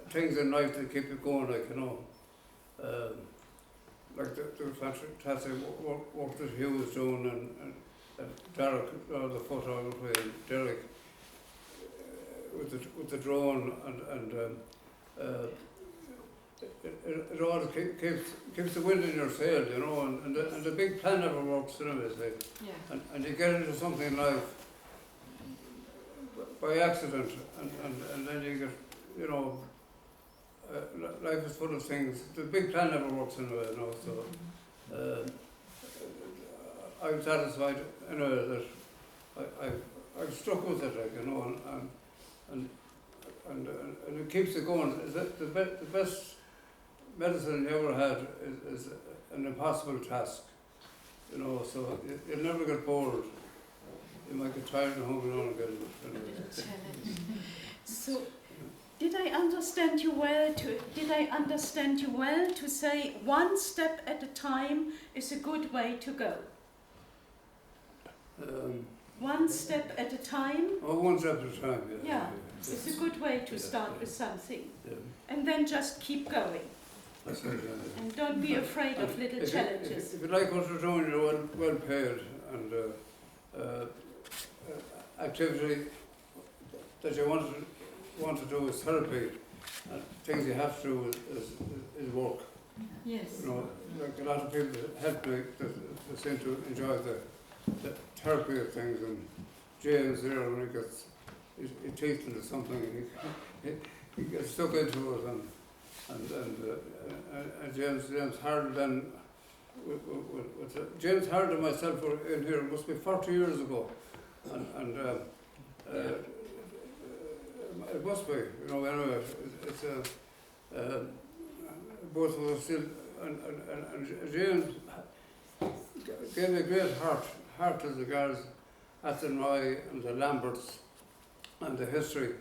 things in life that keep you going, like, you know. Like the fantastic work that Hugh was doing, and Derek, the photographer, and Derek with the drone, and it all keeps the wind in your sail, you know, and the big plan never works anyways, like, and you get into something in life by accident, and then you get, you know, life is full of things. The big plan never works anyway, you know, so I'm satisfied anyway that I've stuck with it, like, you know, and it keeps it going. Is that the best medicine you ever had is an impossible task, you know, so you'll never get bored. You might get tired and hungry on again. So, did I understand you well to say one step at a time is a good way to go? One step at a time? Oh, one step at a time, yeah. Yeah, it's a good way to start with something. Yeah. And then just keep going. That's right, And don't be afraid of little challenges. If you like what you're doing, you're well paid, and activity that you want to do is therapy, and things you have to do is work. Yes. You know, like a lot of people that help me, they seem to enjoy the therapy of things, and James there, when he gets his teeth into something, and he gets stuck into it, and James Harden then, James Harden and myself were in here, it must be 40 years ago, and it must be, you know, anyway, it's both of us still, and James gave me a great heart as regards Athenry and the Lamberts and the history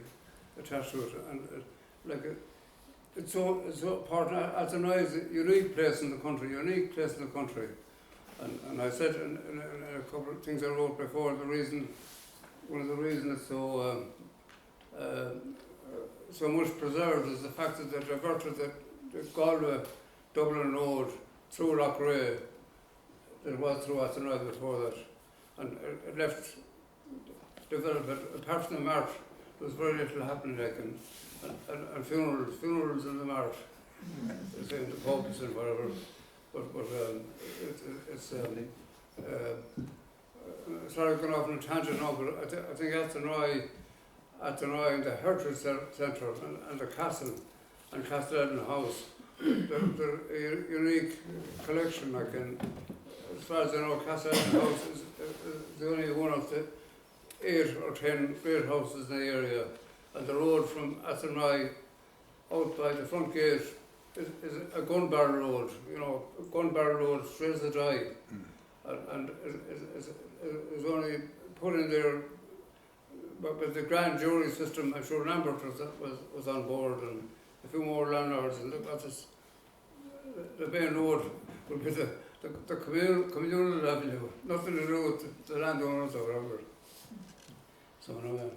attached to it, and it's so important. Athenry is a unique place in the country, and I said in a couple of things I wrote before, one of the reasons it's so much preserved is the fact that they diverted the Galway Dublin road through Lochray that was through Athenry before that, and it left developed. Apart from the marsh, there was very little happening, like, and funerals in the marsh, in the pubs and whatever. But it's sorry, going off on a tangent now, but I think Athenry and the Heritage Centre and the castle and Custodian House, they're a unique collection. Like, and as far as I know, Custodian House is the only one of the 8 or 10 great houses in the area, and the road from Athenry out by the front gate is a gun barrel road, you know, a gun barrel road straight as a die, and it's only put in there. But with the grand jury system, I'm sure Lambert was on board, and a few more landlords, and look at this, the main road would be the communal avenue, nothing to do with the landowners or whatever. So anyway,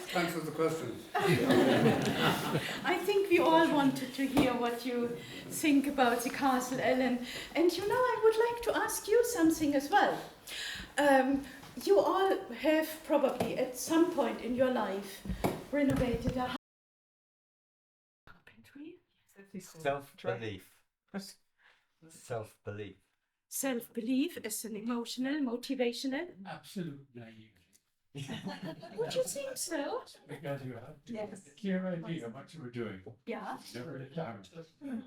thanks for the question. I think we all wanted to hear what you think about the castle, Ellen. And you know, I would like to ask you something as well. You all have probably at some point in your life renovated a carpentry. Self-belief. Self-belief. Self-belief is an emotional, motivational. Absolute naivety. Would you think so? Because you had Yes. a clear idea of what you were doing. Yeah. Never a doubt. You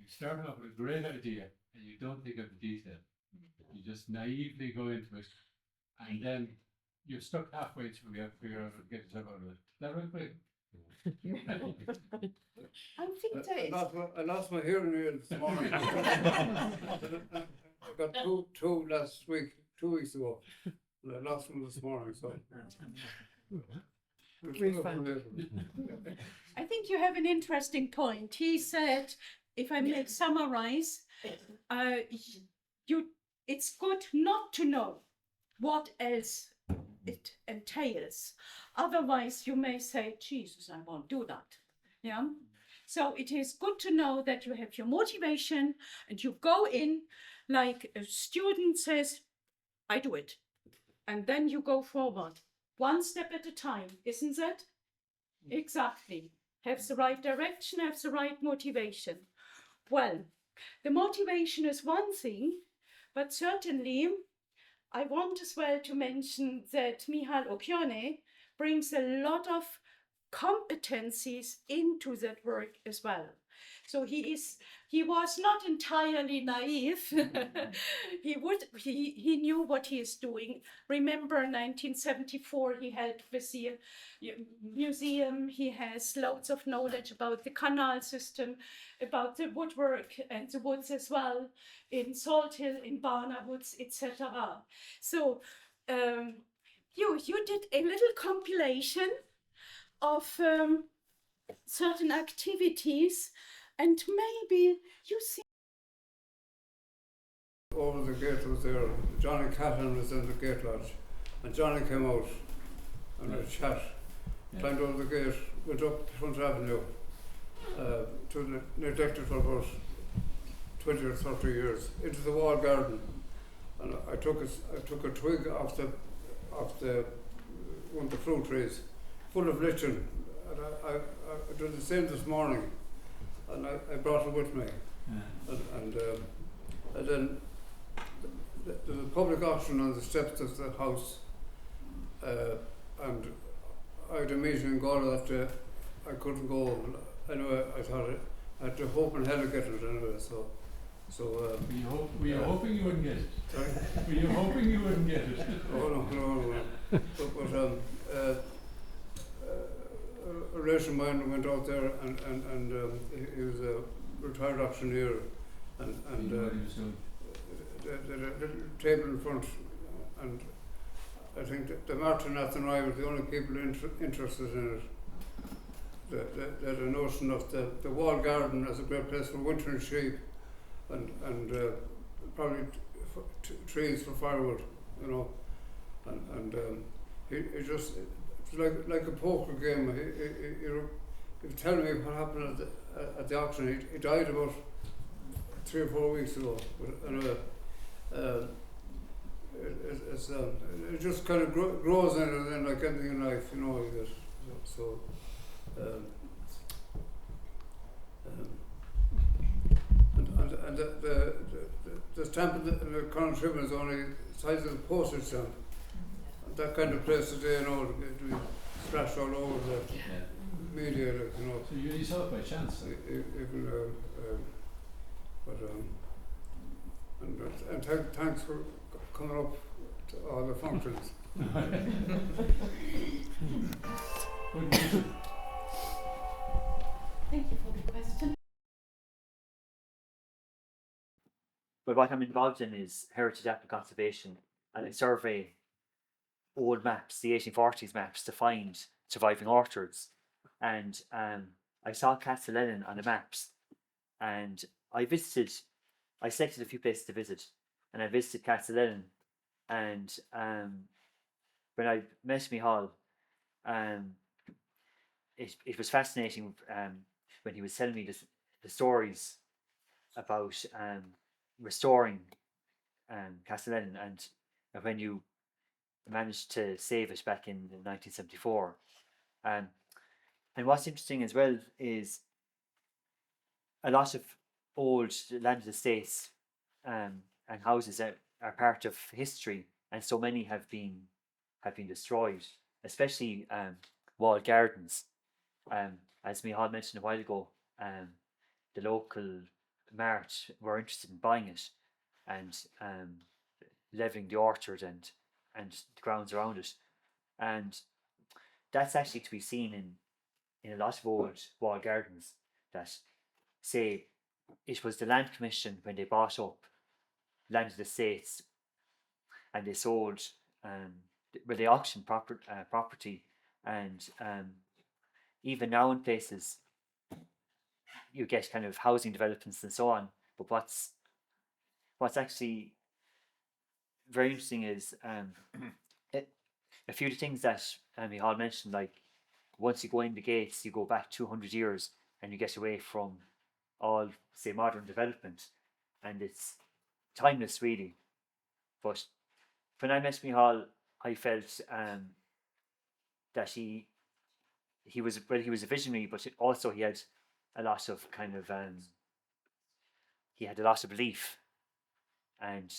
start off with a great idea and you don't think of the detail. You just naively go into it, and then you're stuck halfway through. You have to figure out how to get yourself out of it. Is that right, Craig? I think there is. I lost my hearing aid this morning. I got two last week, 2 weeks ago. I lost one this morning, so. I think you have an interesting point. He said, if I may summarize, it's good not to know what else it entails. Otherwise, you may say, Jesus, I won't do that. Yeah. So it is good to know that you have your motivation and you go in like a student says, I do it. And then you go forward, one step at a time, isn't it? Exactly. Have the right direction, have the right motivation. Well, the motivation is one thing, but certainly I want as well to mention that Michal Keaney brings a lot of competencies into that work as well. So he was not entirely naive. he knew what he is doing. Remember 1974 he helped with the museum. He has loads of knowledge about the canal system, about the woodwork and the woods as well, in Salt Hill, in Barna Woods, etc. So you did a little compilation of certain activities, and maybe you see. Over the gate was there, Johnny Catton was in the gate lodge, and Johnny came out and a chat, climbed over the gate, went up Front Avenue to the neglected for about 20 or 30 years, into the wall garden, and I took a twig off the one of the fruit trees, full of lichen, and I did the same this morning, and I brought it with me, and then there's a public auction on the steps of the house, and I had a meeting in Galway that day. I couldn't go. Anyway, I thought I had to hope in hell to get it anyway. So. Were you hoping you wouldn't get it? Sorry? Were you hoping you wouldn't get it? Oh no. But a relation of mine went out there, and he was a retired auctioneer, and the little table in front, and I think that the Martin Athenry were the only people interested in it. They had a notion of the wall garden as a great place for wintering sheep, and probably trees for firewood, you know, and he just, it was like a poker game. He was telling me what happened at the auction. He died about 3 or 4 weeks ago. But anyway, it just kind of grows in and then, like anything in life, you know. So and the stamp in the Crown Tribune is only the size of the postage stamp. That kind of place today, you know, to be splashed all over the media, like, you know. So you only saw it by chance? Even, and thanks for coming up to all the functions. Thank you for the question. But what I'm involved in is heritage apple conservation, and I survey old maps, the 1840s maps, to find surviving orchards. And I saw Castlean on the maps, and I selected a few places to visit, and I visited Castlean, and when I met Michal, it was fascinating when he was telling me the stories about restoring Castlean, and when you managed to save it back in 1974. And what's interesting as well is a lot of old landed estates and houses are part of history, and so many have been destroyed, especially walled gardens. As Michal mentioned a while ago, the local mart were interested in buying it and levelling the orchard and the grounds around it, and that's actually to be seen in a lot of old walled gardens, that say it was the land commission when they bought up landed estates and they sold where they auctioned property, and even now in places you get kind of housing developments and so on. But what's actually very interesting is a few of the things that Michal mentioned, like once you go in the gates, you go back 200 years and you get away from all, say, modern development, and it's timeless, really. But when I met Michal, I felt that he was a visionary, but also he had a lot of kind of he had a lot of belief and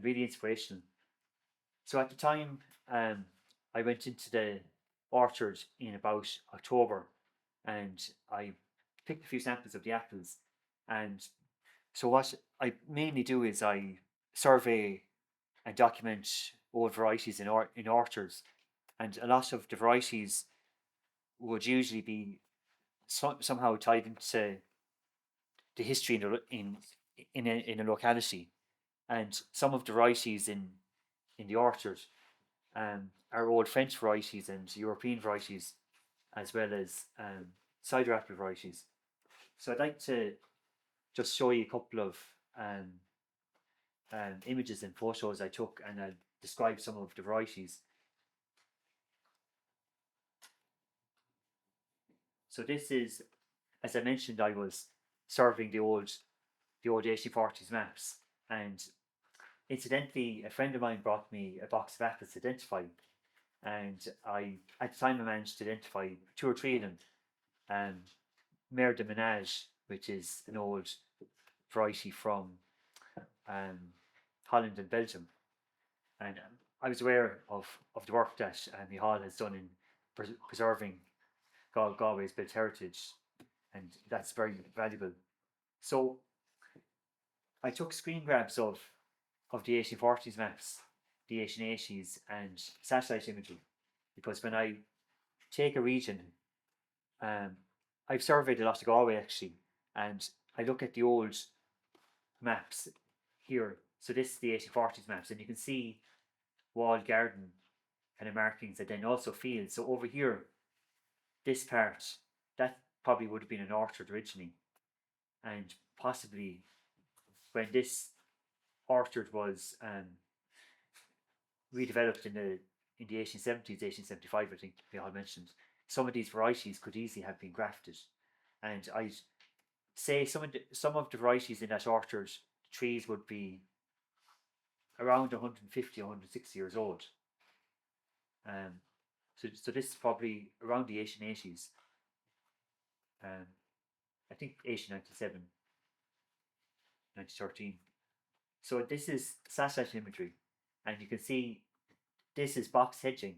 really inspirational. So at the time, I went into the orchard in about October, and I picked a few samples of the apples. And so what I mainly do is I survey and document old varieties in orchards, and a lot of the varieties would usually be somehow tied into the history in a locality, and some of the varieties in the orchard are old French varieties and European varieties, as well as cider apple varieties. So I'd like to just show you a couple of images and photos I took, and I'll describe some of the varieties. So this is, as I mentioned, I was surveying the old 1840s maps, and incidentally, a friend of mine brought me a box of apples to identify, and at the time I managed to identify two or three of them. Mère de Ménage, which is an old variety from Holland and Belgium, and I was aware of the work that Michal has done in preserving Galway's built heritage, and that's very valuable. So I took screen grabs of the 1840s maps, the 1880s, and satellite imagery, because when I take a region, I've surveyed a lot of Galway actually, and I look at the old maps here. So this is the 1840s maps, and you can see walled garden kind of markings, and then also fields. So over here, this part, that probably would have been an orchard originally, and possibly when this orchard was redeveloped in the 1870s, 1875, I think they all mentioned, some of these varieties could easily have been grafted. And I'd say some of the varieties in that orchard, the trees would be around 150, 160 years old. So this is probably around the 1880s. I think 1897, 1913. So this is satellite imagery, and you can see this is box hedging,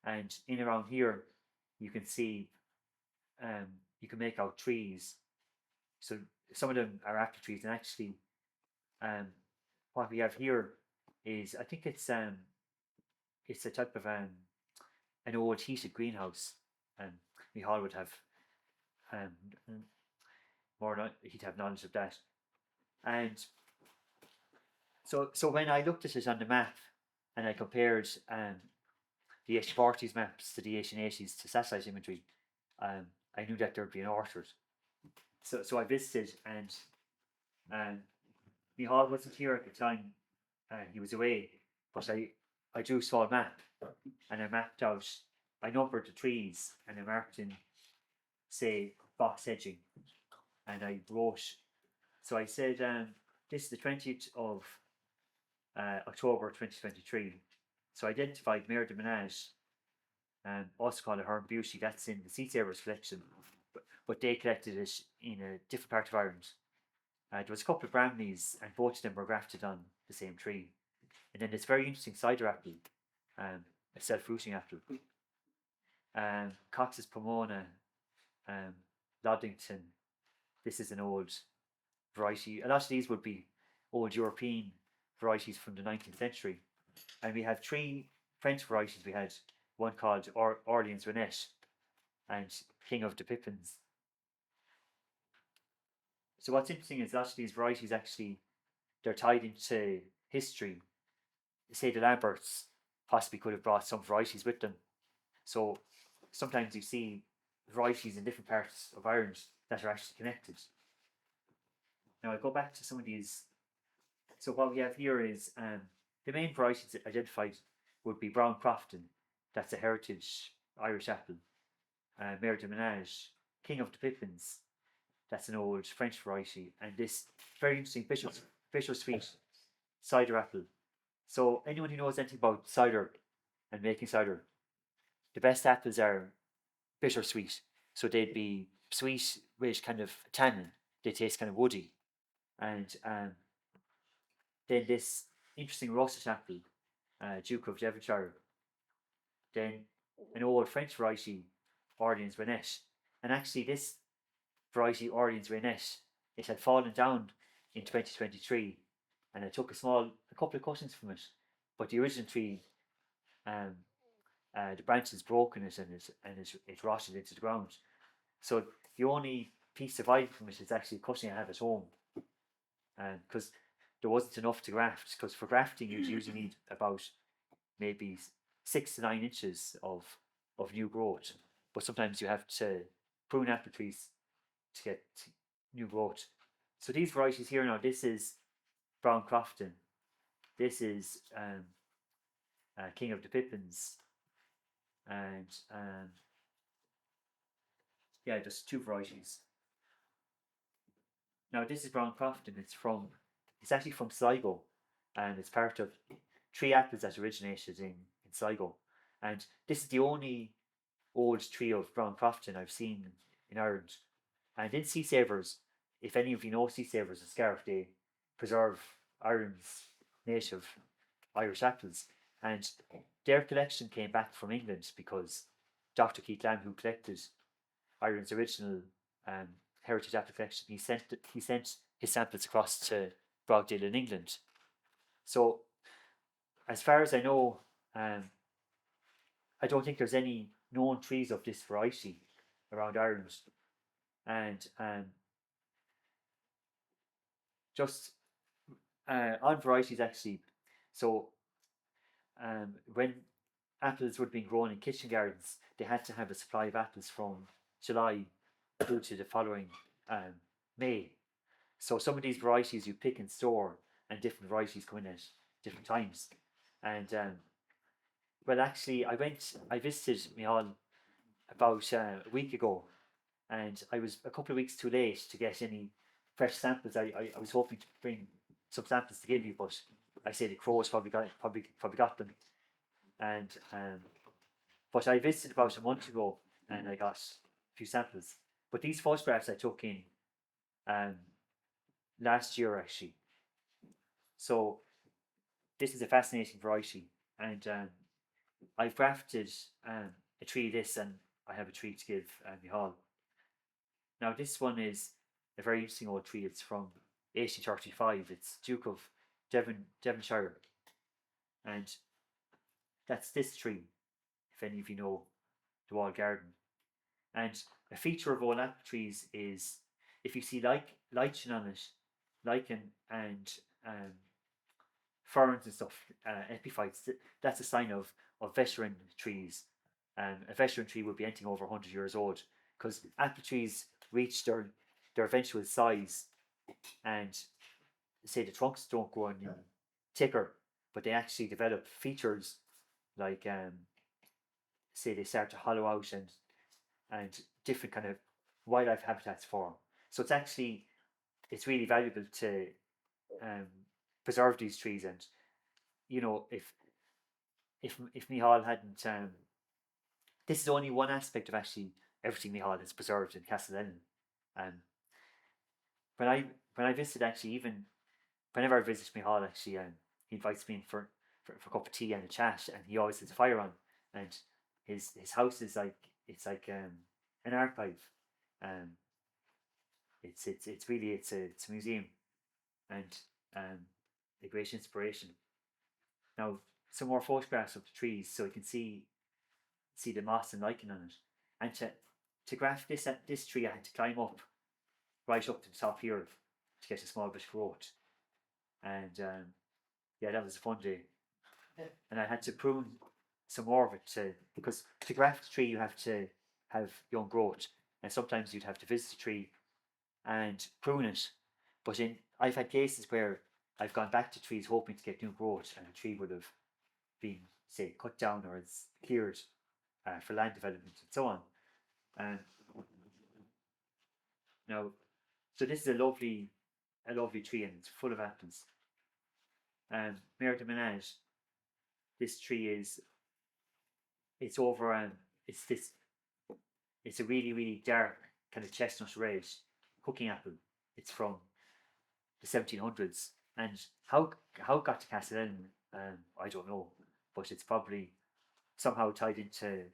and in around here you can see you can make out trees. So some of them are apple trees, and actually what we have here is, I think it's a type of an old heated greenhouse, and Michal would have he'd have knowledge of that. And so when I looked at it on the map and I compared the 1840s maps to the 1880s to satellite imagery, I knew that there would be an orchard. So I visited, and Michal wasn't here at the time. He was away, but I drew a small map, and I mapped out, I numbered the trees, and I marked in, say, box hedging, and I wrote, so I said, this is the 20th of October 2023. So I identified Mère de Ménage, also called a Herm Beauty. That's in the Seed Savers collection, but they collected it in a different part of Ireland. There was a couple of Bramleys, and both of them were grafted on the same tree. And then this very interesting cider apple, a self-fruiting apple. Cox's Pomona, Loddington. This is an old variety. A lot of these would be old European varieties from the 19th century. And we have three French varieties. We had one called Orleans Renette and King of the Pippins. So what's interesting is a lot of these varieties actually, they're tied into history. Say the Lamberts possibly could have brought some varieties with them. So sometimes you see varieties in different parts of Ireland that are actually connected. Now I go back to some of these. So what we have here is the main varieties identified would be Brown Crofton, that's a heritage Irish apple, Mare de Menage, King of the Pippins, that's an old French variety, and this very interesting bittersweet cider apple. So anyone who knows anything about cider and making cider, the best apples are bittersweet. So they'd be sweet with kind of tannin. They taste kind of woody. And then this interesting russet apple, Duke of Devonshire. Then an old French variety, Orleans Renette. And actually this variety, Orleans Renette, it had fallen down in 2023, and I took a couple of cuttings from it. But the original tree, um, the branches broke in it, and it rotted into the ground. So the only piece surviving from it is actually a cutting I have at home, because there wasn't enough to graft. Because for grafting, you usually need about maybe 6 to 9 inches of new growth, but sometimes you have to prune apple trees to get new growth. So these varieties here now, this is Brown Crofton, this is King of the Pippins, and yeah, just 2 varieties. Now this is Brown Crofton. It's actually from Sligo, and it's part of 3 apples that originated in Sligo. And this is the only old tree of Brown Crofton I've seen in Ireland. And in Sea Savers, if any of you know Sea Savers and Scarf, they preserve Ireland's native Irish apples. And their collection came back from England because Dr. Keith Lamb, who collected Ireland's original heritage apple collection, he sent his samples across to Brogdale in England. So, as far as I know, I don't think there's any known trees of this variety around Ireland. And just on varieties actually, so when apples would have been grown in kitchen gardens, they had to have a supply of apples from July through to the following May. So some of these varieties you pick in store, and different varieties come in at different times. And well, actually, I visited Michal about a week ago, and I was a couple of weeks too late to get any fresh samples. I was hoping to bring some samples to give you, but I say the crows probably got them. And but I visited about a month ago, and I got a few samples. But these photographs I took in last year actually. So this is a fascinating variety, and I've grafted a tree of this, and I have a tree to give Michal. Now this one is a very interesting old tree. It's from 1835. It's Duke of Devonshire, and that's this tree, if any of you know the walled garden. And a feature of all apple trees is if you see lichen on it, lichen and ferns and stuff, epiphytes, that's a sign of veteran trees. A veteran tree would be anything over 100 years old, because apple trees reach their eventual size, and say the trunks don't grow any thicker, but they actually develop features like say they start to hollow out, and different kind of wildlife habitats form. So it's really valuable to preserve these trees. And you know, if Michal hadn't this is only one aspect of actually everything Michal has preserved in Castlenin. When I visit, actually, even whenever I visit Michal, actually, he invites me in for a cup of tea and a chat, and he always has a fire on, and his house is like an archive. It's really a museum, and a great inspiration. Now some more photographs of the trees, so you can see the moss and lichen on it. And to graft this tree, I had to climb up right up to the top here to get a small bit of growth. And yeah, that was a fun day. And I had to prune some more of it because to graft a tree you have to have young growth, and sometimes you'd have to visit the tree and prune it. But I've had cases where I've gone back to trees hoping to get new growth, and the tree would have been, say, cut down or it's cleared for land development and so on. Um, now, so this is a lovely tree, and it's full of apples. Mare de Menage, this tree is, it's over, it's a really, really dark kind of chestnut red cooking apple. It's from the 1700s, and how it got to Castleton, I don't know, but it's probably somehow tied into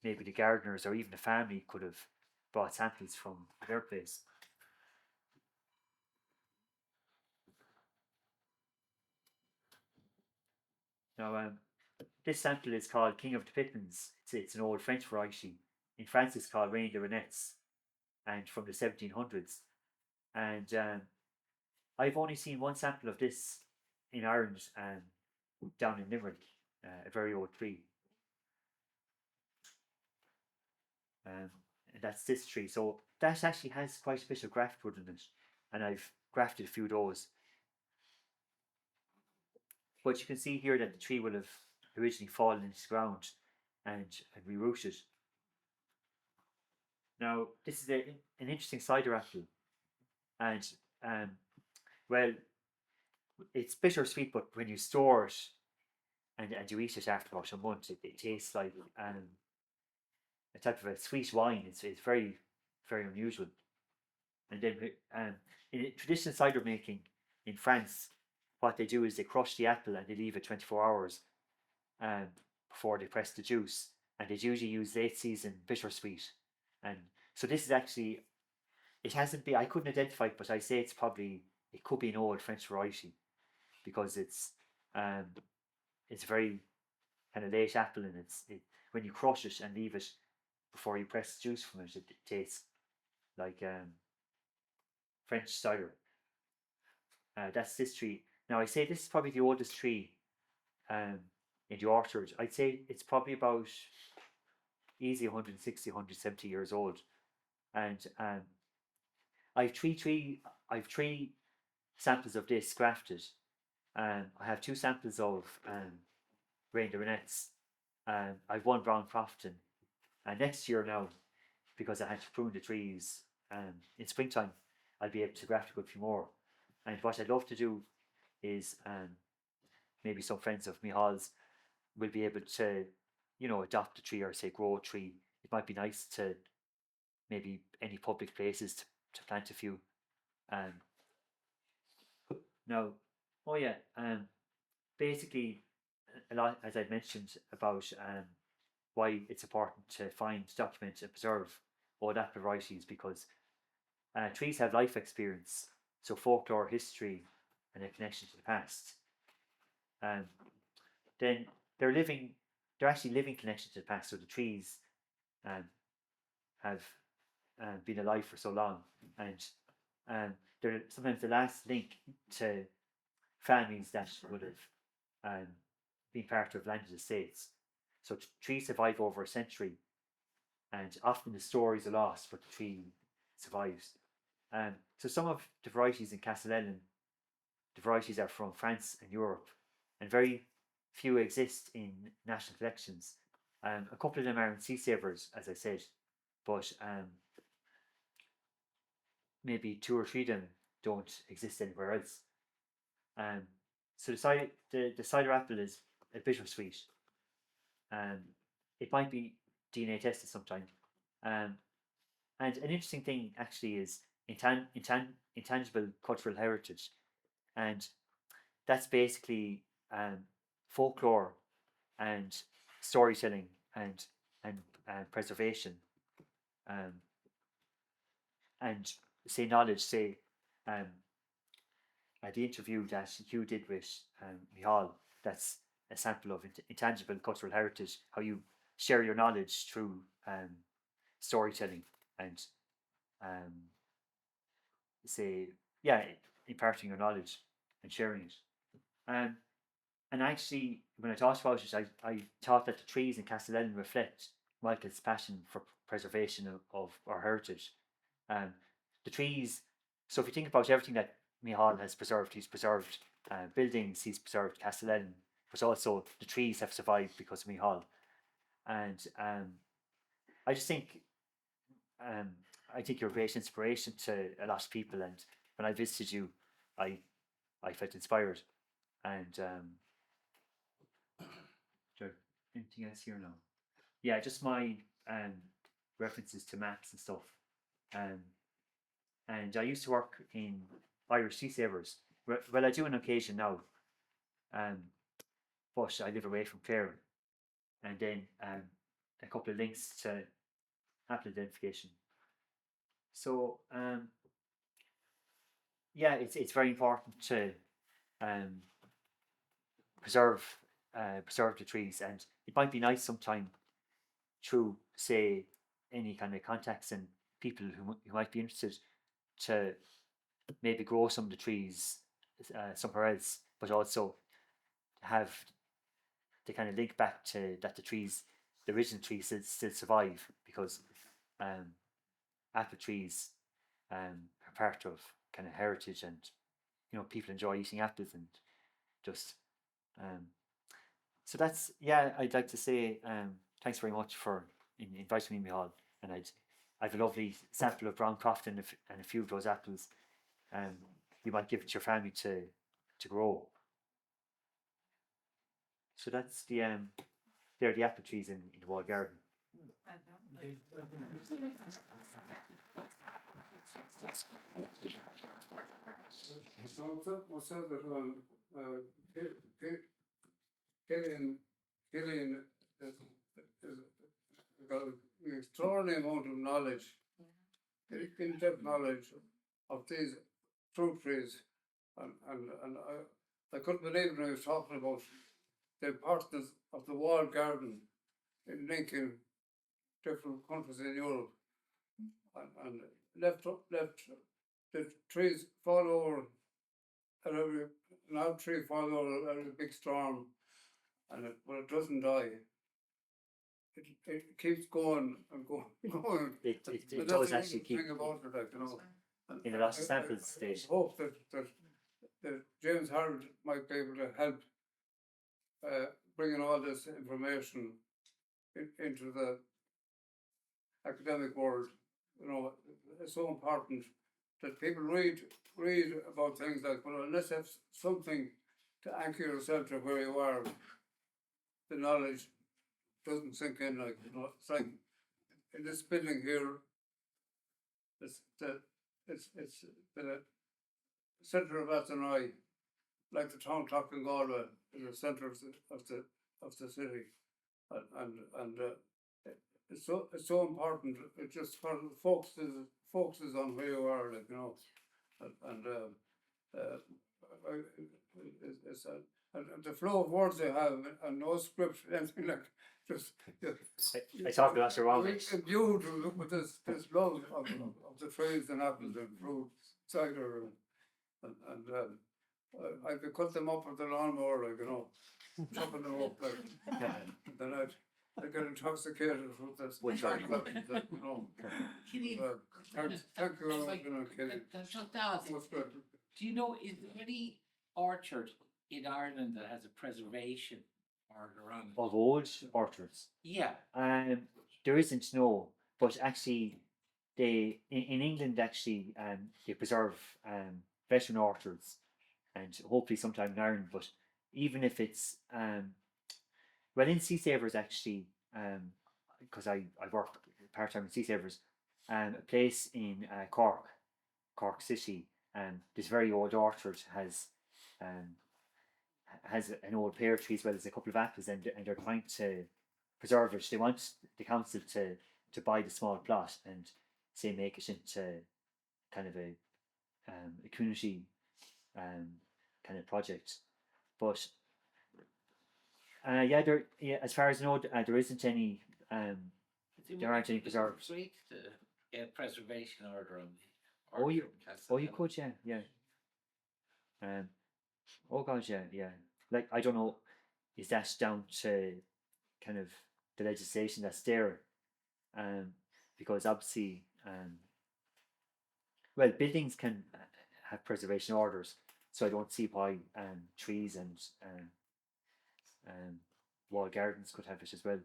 maybe the gardeners or even the family could have brought samples from their place. Now, this sample is called King of the Pippins. It's an old French variety. In France, it's called Reine de Renettes, and from the 1700s. And I've only seen one sample of this in Ireland, down in Limerick, a very old tree. And that's this tree. So that actually has quite a bit of graft wood in it, and I've grafted a few of those. But you can see here that the tree will have originally fallen into the ground and rerooted. Now, this is an interesting cider apple, and well, it's bittersweet, but when you store it and you eat it after about a month, it tastes like a type of a sweet wine. It's very, very unusual. And then in traditional cider making in France, what they do is they crush the apple and they leave it 24 hours before they press the juice. And they usually use late season bittersweet. And so this is actually, it hasn't been, I couldn't identify it, but I say it could be an old French variety, because it's very kind of late apple, and when you crush it and leave it before you press the juice from it, it tastes like French cider. That's this tree. Now, I say this is probably the oldest tree in the orchard. I'd say it's probably about easy 160, 170 years old. And I've three samples of this grafted. I have two samples of Reine de Renettes. I've one brown Crofton. And next year now, because I had to prune the trees in springtime, I'll be able to graft a good few more. And what I'd love to do is maybe some friends of Mihal's will be able to, adopt a tree or say grow a tree. It might be nice to maybe any public places to plant a few. Now, basically, a lot, as I mentioned, about why it's important to find, document, and preserve old apple varieties, because trees have life experience, so folklore, history, and a connection to the past. Then they're actually living connection to the past. So the trees have been alive for so long, and they're sometimes the last link to families that would have been part of landed estates. So trees survive over a century, and often the stories are lost, but the tree survives. So some of the varieties in Castleton, the varieties are from France and Europe, and very few exist in national collections. A couple of them are in sea savers, as I said, but maybe two or three of them don't exist anywhere else. So the cider apple is a bittersweet. It might be DNA tested sometime. And an interesting thing actually is intangible cultural heritage, and that's basically folklore and storytelling and preservation, and say knowledge. Say the interview that Hugh did with Mihal, that's a sample of intangible cultural heritage. How you share your knowledge through storytelling and imparting your knowledge and sharing it. And actually, when I thought about it, I thought that the trees in Castleton reflect Michael's passion for preservation of our heritage. The trees, so if you think about everything that Mihal has preserved. He's preserved buildings. He's preserved Castellan, but also the trees have survived because of Mihal. And I just think I think you're a great inspiration to a lot of people. And when I visited you, I felt inspired. And is there anything else here now? Yeah, just my references to maps and stuff. And I used to work in Irish Sea Savers. Well, I do on occasion now. But I live away from Clare. And then a couple of links to Apple identification. So yeah, it's very important to preserve the trees, and it might be nice sometime through, say, any kind of contacts and people who might be interested to maybe grow some of the trees somewhere else, but also have the kind of link back to that the original trees still survive, because apple trees are part of kind of heritage, and people enjoy eating apples, and just so that's, yeah, I'd like to say thanks very much for inviting me, Micheál, and I've a lovely sample of brown croft and a few of those apples. You might give it to your family to grow. So that's they're the apple trees in the walled garden. So what's that Keaney has got an extraordinary amount of knowledge, in-depth knowledge of these fruit trees, and I couldn't believe when I was talking about the importance of the walled garden in linking different countries in Europe, and left the trees fall over at an old tree falls over at a big storm, and but it doesn't die. It keeps going and going and going. It does actually keep about it, like, in a lot of sample stage. I hope that James Harold might be able to help bringing all this information into the academic world. It's so important that people read about things like, well, unless you have something to anchor yourself to where you are, the knowledge doesn't sink in. Like, it's like in this building here, it's the centre of Athenry, like the town clock in Galway, is the centre of the city, and it's so important. It just sort of focuses on where you are, like, and the flow of words they have, and no script, anything, like, just I talk about wrong. Imbued with this love of the trees and apples and fruit, cider, and I could cut them up with the lawnmower, like, chopping them up, like, and then I'd get intoxicated with this. Keaney, Thank you, Keaney. That's good. Do you know, is there any orchard in Ireland that has a preservation order on it? Of old orchards? Yeah. There isn't, no, but actually they in England actually they preserve veteran orchards, and hopefully sometime in Ireland. But even if it's well, in Sea Savers actually, because I work part-time in Sea Savers, a place in Cork City, this very old orchard has an old pear tree as well as a couple of apples, and they're trying to preserve it. They want the council to buy the small plot and, say, make it into kind of a community kind of project. But as far as I know, there isn't any. There aren't any preserves. Great to get preservation order on the Oh, you orchard. could, yeah. Oh God, yeah. Like, I don't know, is that down to kind of the legislation that's there? Because obviously, well, buildings can have preservation orders, so I don't see why trees and wall gardens could have it as well.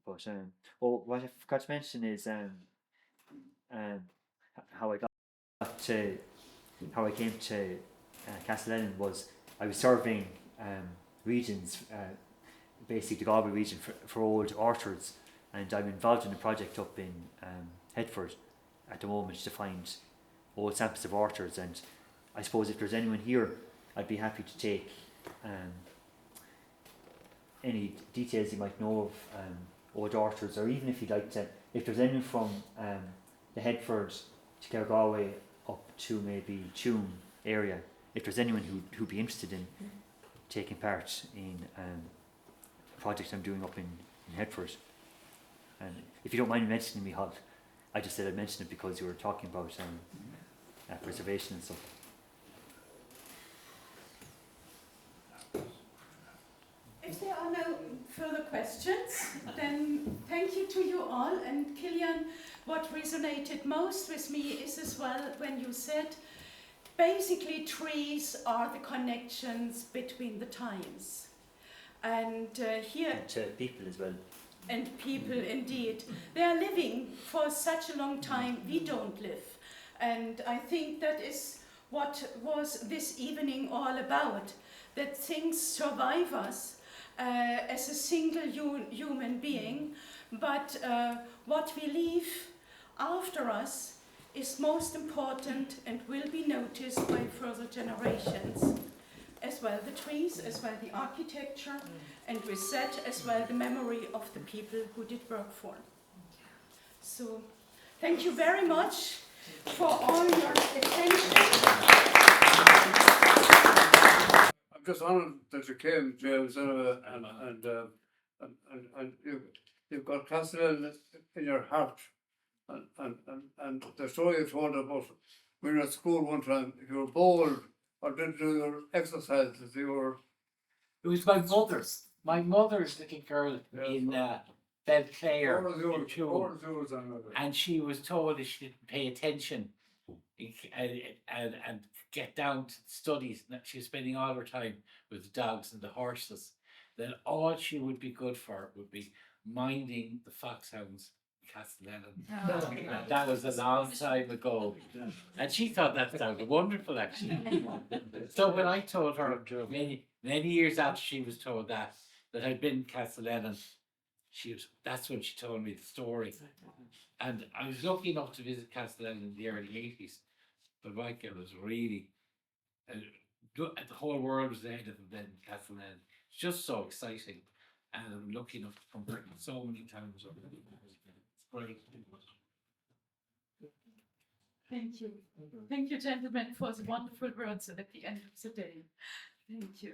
But what I forgot to mention is how I came to Castellan was I was surveying regions, basically the Galway region for old orchards, and I'm involved in a project up in Headford at the moment to find old samples of orchards. And I suppose if there's anyone here, I'd be happy to take any details you might know of old orchards, or even if you'd like to, if there's anyone from the Headford to Galway up to maybe Tuam area, if there's anyone who'd be interested in taking part in a project I'm doing up in Headford. And if you don't mind mentioning me, Hod, I just said I'd mention it because you were talking about preservation and stuff. If there are no further questions, then thank you to you all. And Killian, what resonated most with me is as well when you said basically trees are the connections between the times. And here... And to people as well. And people, indeed. They are living for such a long time, we don't live. And I think that is what was this evening all about, that things survive us as a single human being, but what we leave after us is most important and will be noticed by further generations. As well the trees, as well the architecture, and with that as well the memory of the people who did work for. So, thank you very much for all your attention. I'm just honoured that you came, James, and you've got Castellan in your heart, and the story you told about when you were at school one time, if you were bored or didn't do your exercises, you were... It was my mother's. My mother's little girl in Belclare, in Tuam, and she was told that she didn't pay attention and get down to the studies. She was spending all her time with the dogs and the horses. Then all she would be good for would be minding the foxhounds. Castellan. Oh. That was a long time ago, and she thought that sounded wonderful, actually. So when I told her many years after she was told that I'd been in Castellan, that's when she told me the story. And I was lucky enough to visit Castellan in the early 80s, but Michael was really the whole world was ahead of him then in Castellan. It's just so exciting, and I'm lucky enough to come back so many times over. Great. Thank you. Thank you, gentlemen, for the wonderful words at the end of the day. Thank you.